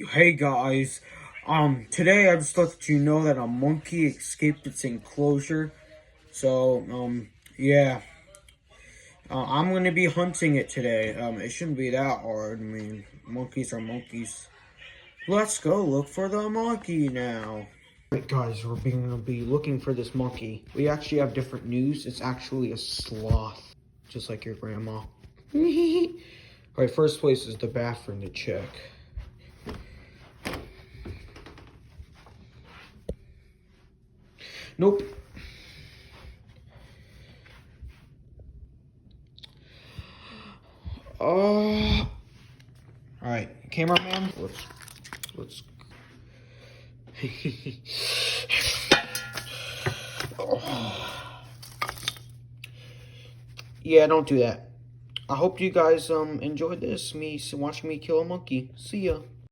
Hey guys, today I just let you know that a monkey escaped its enclosure. So, yeah, I'm gonna be hunting it today. It shouldn't be that hard. I mean, monkeys are monkeys. Let's go look for the monkey now. Alright guys, we're gonna be looking for this monkey. We actually have different news. It's actually a sloth, just like your grandma. Alright, first place is the bathroom to check. Nope. All right, cameraman. Let's. Oh. Yeah, don't do that. I hope you guys enjoyed this. Watching me kill a monkey. See ya.